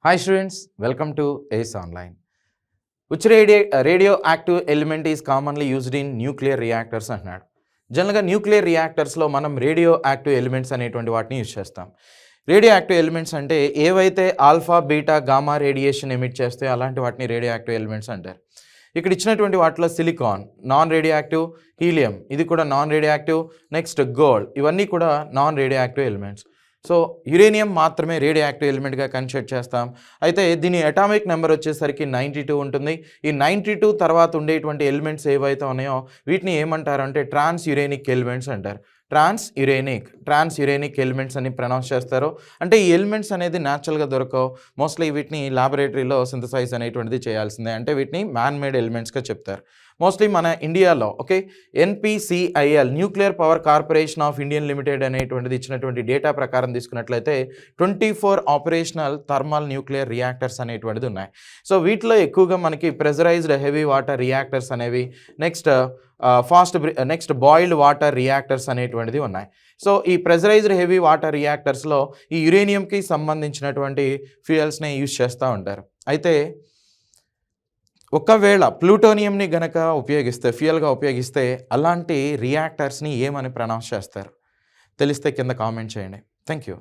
Hi students, welcome to ACE Online. Which radioactive element is commonly used in nuclear reactors అంటున్నాడు. జనరల్గా nuclear రియాక్టర్స్లో మనం radio active elements అనేటువంటి వాటిని use చేస్తాం. Radio active elements అంటే ఏవైతే alpha beta gamma radiation emit చేస్తాయో అలాంటి వాటిని రేడియో యాక్టివ్ ఎలిమెంట్స్ అంటారు. ఇక్కడ ఇచ్చినటువంటి వాటిలో silicon non radio active, helium ఇది కూడా non radio active, next gold ఇవన్నీ కూడా non radio active elements. So uranium మాత్రమే రేడియో యాక్టివ్ ఎలిమెంట్గా కన్సిడర్ చేస్తాం. అయితే దీని అటామిక్ నెంబర్ వచ్చేసరికి 92 ఉంటుంది. ఈ 92 తర్వాత ఉండేటువంటి ఎలిమెంట్స్ ఏవైతే ఉన్నాయో వీటిని ఏమంటారు అంటే ట్రాన్స్ యురేనిక్ ఎలిమెంట్స్ అంటారు. ట్రాన్స్ యురేనిక్ ఎలిమెంట్స్ అని ప్రొనౌన్స్ చేస్తారు. అంటే ఈ ఎలిమెంట్స్ అనేది న్యాచురల్గా దొరకవు. మోస్ట్లీ వీటిని ల్యాబొరేటరీలో సింథసైజ్ అనేటువంటిది చేయాల్సిందే. అంటే వీటిని మ్యాన్ మేడ్ ఎలిమెంట్స్గా చెప్తారు. మోస్ట్లీ మన ఇండియాలో NPCIL nuclear power corporation of Indian limited అనేటువంటిది ఇచ్చినటువంటి డేటా ప్రకారం తీసుకున్నట్లయితే 24 ఆపరేషనల్ థర్మల్ న్యూక్లియర్ రియాక్టర్స్ అనేటువంటిది ఉన్నాయి. సో వీటిలో ఎక్కువగా మనకి ప్రెజరైజ్డ్ హెవీ వాటర్ రియాక్టర్స్ అనేవి, నెక్స్ట్ బాయిల్డ్ వాటర్ రియాక్టర్స్ అనేటువంటిది ఉన్నాయి. సో ఈ ప్రెజరైజ్డ్ హెవీ వాటర్ రియాక్టర్స్లో ఈ యురేనియంకి సంబంధించినటువంటి ఫ్యూయల్స్ని యూజ్ చేస్తూ ఉంటారు. అయితే ఒకవేళ ప్లూటోనియంని గనక ఫ్యూయల్గా ఉపయోగిస్తే అలాంటి రియాక్టర్స్ని ఏమని ప్రొనౌన్స్ చేస్తారు? తెలిస్తే కింద కామెంట్ చేయండి. Thank you.